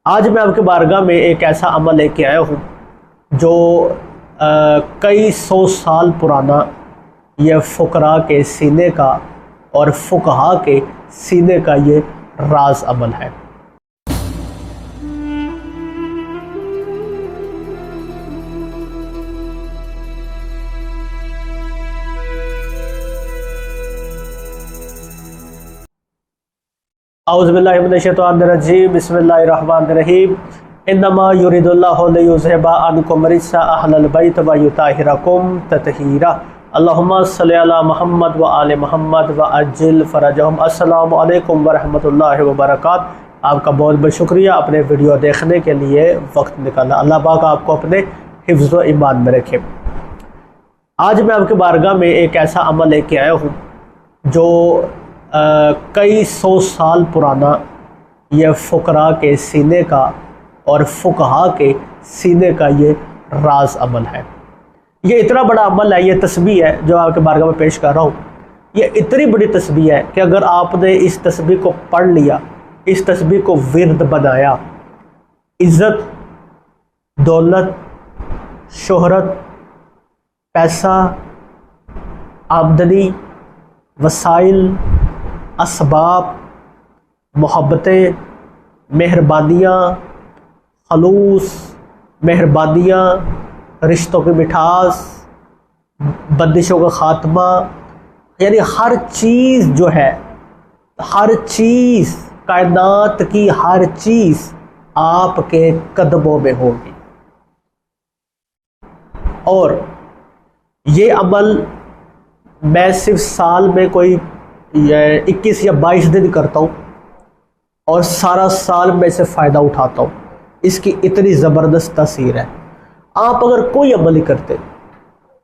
आज मैं आपके बारगाह में एक ऐसा अमल लेके आया हूँ जो कई सौ साल पुराना ये फ़ुक़रा के सीने का और फ़ुक़हा के सीने का ये राज अमल है। औज़ुबिल्लाहि मिनश्शैतानिर्रजीम बिस्मिल्लाहिर्रहमानिर्रहीम इन्नमा युरिदुल्लाहु लियुज़हिबा अन्कुम रिज्सा अहलल बैत व युताहिरकुम तत्हीरा अल्लाहुम्मा सल्लि अला मुहम्मद व आले मुहम्मद व अज्जिल फ़रजहुम। अस्सलामु अलैकुम व रहमतुल्लाहि व बरकातहू। आपका बहुत बहुत शुक्रिया अपने वीडियो देखने के लिए वक्त निकाला। अल्लाह पाक आपको अपने हिफ्ज़ व ईमान में रखे। आज मैं आपके बारगाह में एक ऐसा अमल लेके आया हूँ जो कई सौ साल पुराना ये फ़ुक़रा के सीने का और फ़ुक़हा के सीने का ये राज अमल है। ये इतना बड़ा अमल है, ये तस्बीह है जो आपके बारगाह में पेश कर रहा हूँ। ये इतनी बड़ी तस्बीह है कि अगर आपने इस तस्बीह को पढ़ लिया, इस तस्बीह को विर्द बनाया, इज़्ज़त, दौलत, शोहरत, पैसा, आमदनी, वसाइल, असबाब, मोहब्बतें, मेहरबानियाँ, खलूस, मेहरबानियाँ, रिश्तों की मिठास, बंदिशों का ख़ात्मा, यानी हर चीज़ जो है, हर चीज़, कायनात की हर चीज़ आपके कदमों में होगी। और ये अमल मैं सिर्फ साल में कोई 21 या 22 दिन करता हूँ और सारा साल में से फ़ायदा उठाता हूँ। इसकी इतनी ज़बरदस्त तासीर है। आप अगर कोई अमल नहीं करते,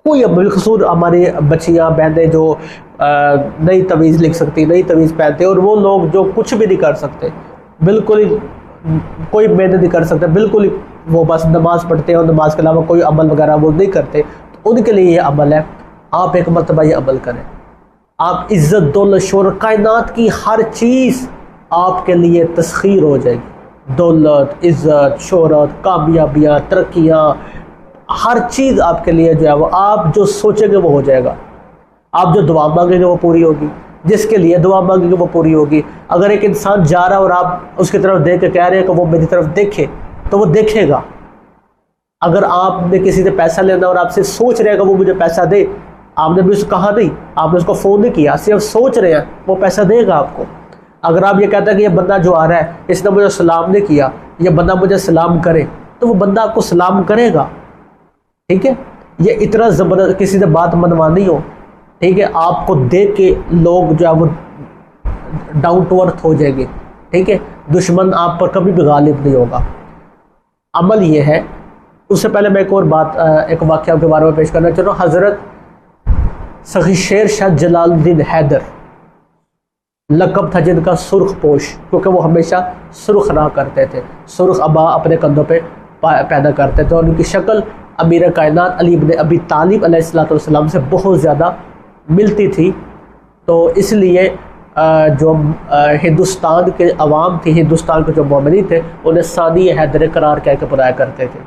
कोई अमल, ख़ुसूर हमारी बच्चियाँ बहनें जो नई तवीज़ लिख सकती, नई तवीज़ पहनते, और वो लोग जो कुछ भी नहीं कर सकते, बिल्कुल ही कोई मेहनत नहीं कर सकते, बिल्कुल ही वो बस नमाज़ पढ़ते हैं और नमाज के अलावा कोई अमल वगैरह वो नहीं करते, तो उनके लिए ये अमल है। आप एक मरतबा ये अमल करें। आप इज़्ज़त, दौलत, शोहरत, कायनात की हर चीज़ आपके लिए तस्खीर हो जाएगी। दौलत, इज़्ज़त, शोहरत, कामयाबियाँ, तरक्कियाँ, हर चीज़ आपके लिए जो है वो आप जो सोचेंगे वो हो जाएगा। आप जो दुआ मांगेंगे वो पूरी होगी, जिसके लिए दुआ मांगेंगे वो पूरी होगी। अगर एक इंसान जा रहा है और आप उसकी तरफ देख के कह रहे हैं कि वो मेरी तरफ देखे, तो वो देखेगा। अगर आपने किसी से पैसा लेना और आपसे सोच रहे हैं कि वो मुझे पैसा दे, आपने भी उसको कहा नहीं, आपने उसको फ़ोन नहीं किया, सिर्फ सोच रहे हैं, वो पैसा देगा आपको। अगर आप ये कहते हैं कि ये बंदा जो आ रहा है इसने मुझे सलाम नहीं किया, ये बंदा मुझे सलाम करे, तो वो बंदा आपको सलाम करेगा। ठीक है, ये इतना ज़बरदस्त, किसी से बात मनवानी हो, ठीक है, आपको देख के लोग जो है वो डाउन टू अर्थ हो जाएंगे। ठीक है, दुश्मन आप पर कभी भी गालिब नहीं होगा। अमल ये है। उससे पहले मैं एक और बात, एक वाक़या के बारे में पेश करना चाह रहा हूँ। हज़रत सखी शेर शाह जलालुद्दीन हैदर लक़ब था जिनका सुर्ख पोश, क्योंकि वो हमेशा सुर्ख रहा करते थे, सुर्ख अबा अपने कंधों पे पैदा करते थे, और उनकी शक्ल अमीर कायनात अली इब्न अबी तालिब अलैहिस्सलाम से बहुत ज़्यादा मिलती थी। तो इसलिए जो हिंदुस्तान के अवाम थी, हिंदुस्तान के जो मोमिनीन थे, उन्हें सानी हैदर करार कह के बुलाया करते थे।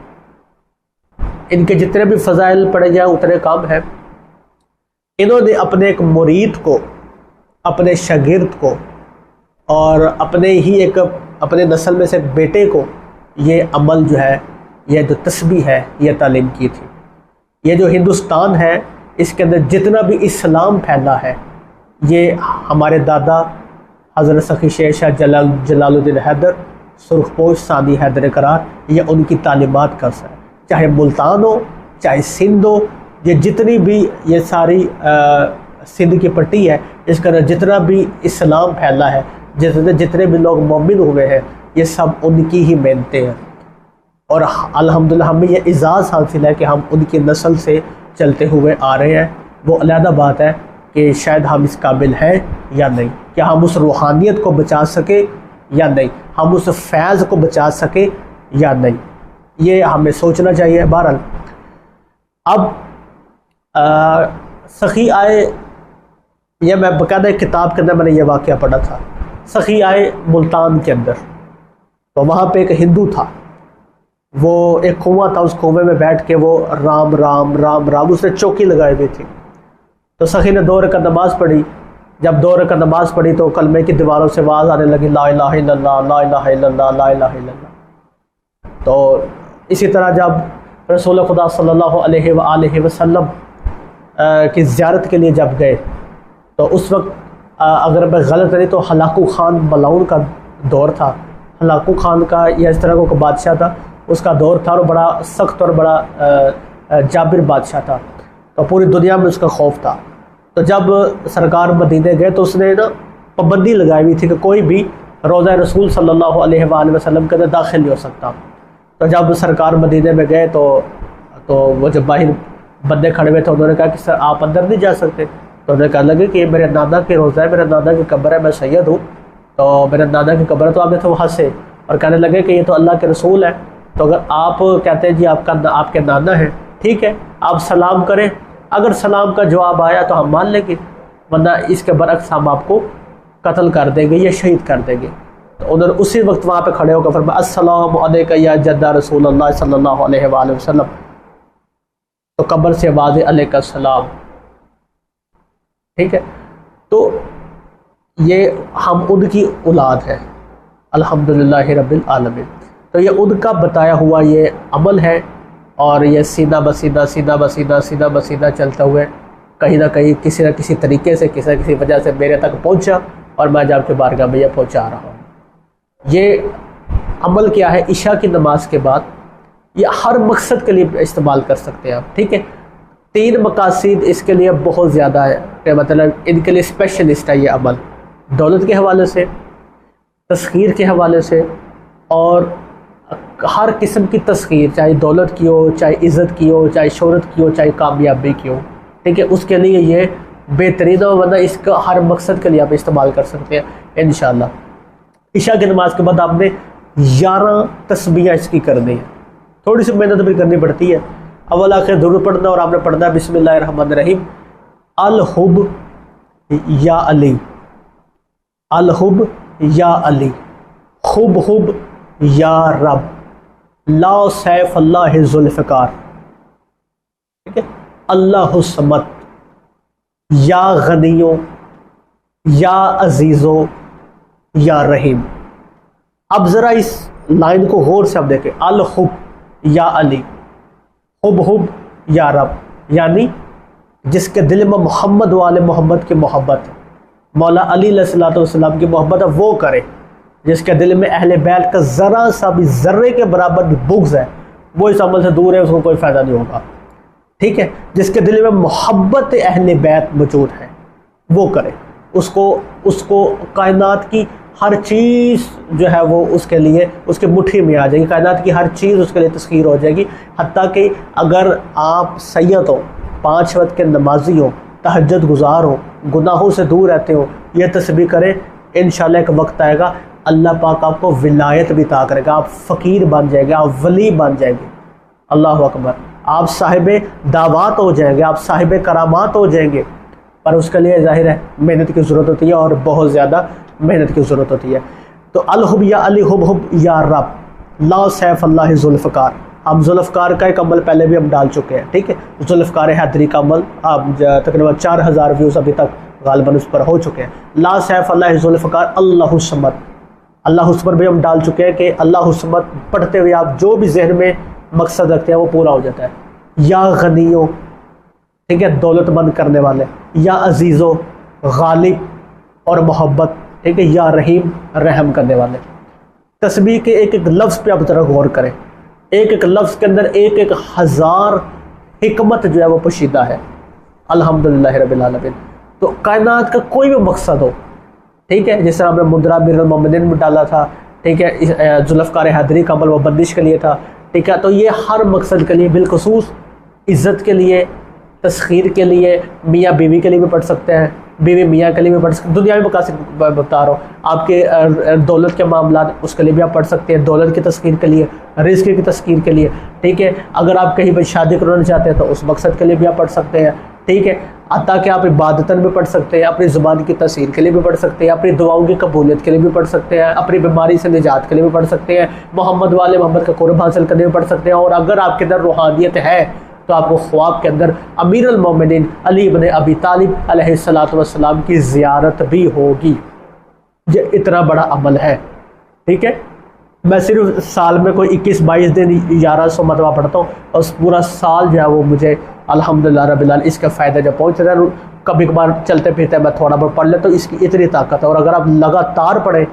इनके जितने भी फ़ज़ाइल पढ़े जाए उतने कम हैं। इन्होंने अपने एक मुरीद को, अपने शागिर्द को और अपने ही एक अपने नस्ल में से एक बेटे को ये अमल जो है, यह जो तस्बीह है, ये तालीम की थी। ये जो हिंदुस्तान है, इसके अंदर जितना भी इस्लाम फैला है, ये हमारे दादा हज़रत सखी शेर शाह जलालुद्दीन हैदर सुर्खपोश सानी हैदर करार, ये उनकी तालीमात का असर है। चाहे मुल्तान हो, चाहे सिंध हो, ये जितनी भी ये सारी सिंध की पट्टी है, इसके अंदर जितना भी इस्लाम फैला है, जितने भी लोग मोमिन हुए हैं, ये सब उनकी ही मेहनतें हैं। और अल्हम्दुलिल्लाह हमें ये इज़ाज़ हासिल है कि हम उनकी नस्ल से चलते हुए आ रहे हैं। वो अलग बात है कि शायद हम इस काबिल हैं या नहीं, क्या हम उस रूहानियत को बचा सके या नहीं, हम उस फैज़ को बचा सके या नहीं, ये हमें सोचना चाहिए। बहरहाल अब सखी आए, यह मैं बाकायदा किताब के अंदर मैंने ये वाक़या पढ़ा था। सखी आए मुल्तान के अंदर, तो वहाँ पे एक हिंदू था, वो एक कुआं था, उस कुएं में बैठ के वो राम राम राम राम, उसने चौकी लगाई हुई थी। तो सखी ने 2 रकात नमाज पढ़ी। जब 2 रकात नमाज पढ़ी तो कलमे की दीवारों से आवाज़ आने लगी, ला इलाहा इल्लल्लाह, ला इलाहा इल्लल्लाह, ला इलाहा इल्लल्लाह। तो इसी तरह जब रसूल खुदा सल्लल्लाहु अलैहि वसल्लम की ज़ियारत के लिए जब गए तो उस वक्त अगर मैं गलत नहीं तो हलाकू खान मलाउन का दौर था। हलाकू खान का या इस तरह का बादशाह था, उसका दौर था, और बड़ा सख्त और बड़ा जाबिर बादशाह था। तो पूरी दुनिया में उसका खौफ था। तो जब सरकार मदीने गए तो उसने ना पाबंदी लगाई हुई थी कि कोई भी रोज़ा रसूल सल्लल्लाहु अलैहि वसल्लम के अंदर दाखिल नहीं हो सकता। तो जब सरकार मदीने में गए तो वो जब बाहर बंदे खड़े हुए थे, उन्होंने कहा कि सर आप अंदर नहीं जा सकते। तो उन्होंने कहा लगे कि ये मेरे नाना की रोज़ा है, मेरे नाना की कब्र है, मैं सैयद हूँ, तो मेरे नाना की कब्र है। तो आगे तो वो हंसे और कहने लगे कि ये तो अल्लाह के रसूल है, तो अगर आप कहते हैं जी आपके नाना है, ठीक है, आप सलाम करें, अगर सलाम का जवाब आया तो हम मान लेंगे, वरना इसके बरअक्स हम आपको कत्ल कर देंगे या शहीद कर देंगे। तो उन्होंने उसी वक्त वहाँ पे खड़े होकर फरमाया अस्सलामु अलैका या जद्दा रसूलुल्लाह सल्लल्लाहु अलैहि वसल्लम। तो कब्र से आवाज़ अलैका सलाम, ठीक है। तो ये हम उनकी औलाद है, अल्हम्दुलिल्लाह रब्बिल आलमीन। तो ये उनका बताया हुआ ये अमल है, और ये सीधा बसीधा सीधा बसीधा सीधा बसीधा चलते हुए कहीं ना कहीं किसी न किसी तरीके से किसी न किसी वजह से मेरे तक पहुंचा, और मैं जब के बारगाह में यह पहुंचा रहा हूँ। ये अमल क्या है, इशा की नमाज के बाद ये हर मकसद के लिए इस्तेमाल कर सकते हैं आप, ठीक है। 3 मकासद इसके लिए बहुत ज़्यादा है, कि मतलब इनके लिए स्पेशलिस्ट है ये अमल, दौलत के हवाले से, तस्खीर के हवाले से, और हर किस्म की तस्खीर, चाहे दौलत की हो, चाहे इज़्ज़त की हो, चाहे शोहरत की हो, चाहे कामयाबी की हो, ठीक है, उसके लिए ये बेहतरीन हो। वरना इसका हर मकसद के लिए आप इस्तेमाल कर सकते हैं इंशाअल्लाह। इशा की नमाज के बाद आपने 11 तस्बीह इसकी करनी है। थोड़ी सी मेहनत भी करनी पड़ती है, अव्वल आखिर ज़रूर पढ़ना, और आपने पढ़ना है बिस्मिल्लाहिर्रहमानिर्रहीम, अल हुब या अली, अल हुब या अली, खुब हुब या रब, ला सैफ अल्लाह ज़ुल्फ़िकार, ठीक है, अल्लाहु समद, या गनियो, या अजीज़ो, या रहीम। अब ज़रा इस लाइन को गौर से आप देखें, अल हुब या अली, हुब हुब या रब, यानी जिसके दिल में मोहम्मद वाले मोहम्मद की मोहब्बत है, मौला अली अलैहिस्सलाम की मोहब्बत है, वो करे। जिसके दिल में अहले बैत का ज़रा सा भी ज़र्रे के बराबर भी बुग़्ज़ है, वो इस अमल से दूर है, उसको कोई फ़ायदा नहीं होगा, ठीक है। जिसके दिल में मोहब्बत अहले बैत मौजूद है वो करे, उसको कायनात की हर चीज़ जो है वो उसके लिए उसके मुट्ठी में आ जाएगी, कायनात की हर चीज़ उसके लिए तस्खीर हो जाएगी। हत्ता कि अगर आप सैयद हो, 5 वक्त के नमाजी हो, तहज्जुद गुजार हो, गुनाहों से दूर रहते हो, यह तस्बीह करें, इंशाअल्लाह एक वक्त आएगा अल्लाह पाक आपको विलायत भी अता करेगा, आप फ़कीर बन जाएंगे, आप वली बन जाएंगे। अल्लाह अकबर, आप साहिब दावात हो जाएंगे, आप साहिब करामात हो जाएंगे। पर उसके लिए ज़ाहिर है मेहनत की ज़रूरत होती है, और बहुत ज़्यादा मेहनत की ज़रूरत होती है। तो अल हुब या अली, हुब हुब या रब, ला सैफ अल्लाह ज़ुल्फ़िकार। हम ज़ुल्फ़िकार का एक अमल पहले भी हम डाल चुके हैं, ठीक है। ज़ुल्फ़िकार हैदरी का अमल आप तकरीबन 4000 व्यूज़ अभी तक गालिबन उस पर हो चुके हैं। ला सैफ अल्लाह ज़ुल्फ़िकार, अल्लाहु समद, अल्लाह उस पर भी हम डाल चुके हैं कि अल्लाह समद पढ़ते हुए आप जो भी जहन में मकसद रखते हैं वो पूरा हो जाता है। या गनियो, ठीक है, दौलतमंद करने वाले, या अजीज़ो, गालिब और मोहब्बत, ठीक है, या रहीम, रहम करने वाले। तस्बीह के एक एक लफ्ज़ पे आप ज़रा गौर करें, एक एक लफ्ज़ के अंदर एक एक हज़ार हिकमत जो है वो पोशीदा है। अल्हम्दुलिल्लाह रब्बिल आलमीन। तो कायनात का कोई भी मकसद हो, ठीक है, जिस तरह हमने मुद्रा बिरुल मोमिनीन में डाला था, ठीक है, ज़ुल्फ़िकार हैदरी का अमल वो बंदिश के लिए था, ठीक है। तो ये हर मकसद के लिए, बिलखुसूस इज़्ज़त के लिए, तस्खीर के लिए, मियाँ बीवी के लिए भी पढ़ सकते हैं, बीवी मियाँ के लिए भी पढ़ सकते हैं, दुनिया में मकासद बता रहा हूँ, आपके दौलत के मामला उसके लिए भी आप पढ़ सकते हैं, दौलत की तस्खीर के लिए, रिज़्क़ की तस्खीर के लिए, ठीक है। अगर आप कहीं पर शादी करवाना चाहते हैं तो उस मकसद के लिए भी आप पढ़ सकते हैं, ठीक है। आता कि आप इबादतन भी पढ़ सकते हैं, अपनी ज़ुबान की तसीर के लिए भी पढ़ सकते हैं, अपनी दुआओं की कबूलियत के लिए भी पढ़ सकते हैं, अपनी बीमारी से निजात के लिए भी पढ़ सकते हैं, मोहम्मद वाले मोहम्मद का कुर्ब हासिल करने में पढ़ सकते हैं। और अगर आपके अंदर रूहानियत है तो आपको ख्वाब के अंदर अमीर अल मोमिनीन अली इब्न अबी तालिब अलैहिस्सलातु वस्सलाम की ज़ियारत भी होगी। ये इतना बड़ा अमल है, ठीक है। मैं सिर्फ साल में कोई 21-22 दिन 1100 मरतबा पढ़ता हूँ और पूरा साल जो है वो मुझे अल्हम्दुलिल्लाह रब्बिल आलमीन इसका फ़ायदा जब पहुँच रहा है। कभी कभार चलते फिरते मैं थोड़ा बहुत पढ़ लेता हूँ, इसकी इतनी ताकत है। और अगर आप लगातार पढ़ें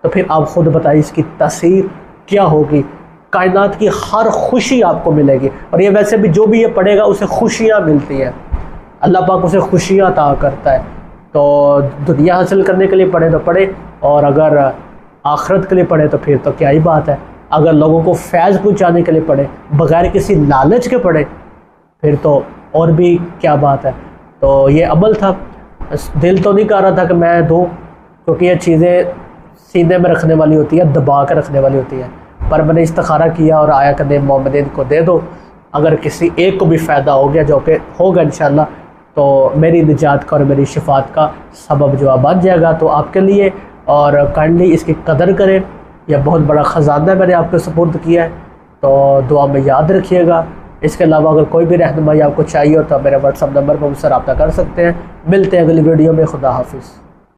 तो फिर आप ख़ुद बताइए इसकी तसीर क्या होगी। कायनात की हर खुशी आपको मिलेगी। और ये वैसे भी जो भी ये पढ़ेगा उसे खुशियाँ मिलती हैं, अल्लाह पाक उसे खुशियाँ अता करता है। तो दुनिया हासिल करने के लिए पढ़े तो पढ़े, और अगर आखिरत के लिए पढ़े तो फिर तो क्या ही बात है। अगर लोगों को फैज़ पहुँचाने के लिए पढ़े, बगैर किसी लालच के पढ़े, फिर तो और भी क्या बात है। तो ये अमल था, दिल तो नहीं कर रहा था कि मैं दूँ, क्योंकि ये चीज़ें सीने में रखने वाली होती है, दबा कर रखने वाली होती है। पर मैंने इस्तिखारा किया और आया कि मोमिनीन को दे दो, अगर किसी एक को भी फ़ायदा हो गया, जो कि होगा इंशाअल्लाह, तो मेरी निजात का और मेरी शिफात का सबब जो बन जाएगा। तो आपके लिए, और काइंडली इसकी कदर करें, यह बहुत बड़ा ख़जाना मैंने आपको सुपुर्द किया है, तो दुआ में याद रखिएगा। इसके अलावा अगर कोई भी रहनुमाई आपको चाहिए हो तो मेरे व्हाट्सअप नंबर पर मुझसे रब्ता कर सकते हैं। मिलते हैं अगली वीडियो में। खुदा हाफिज़।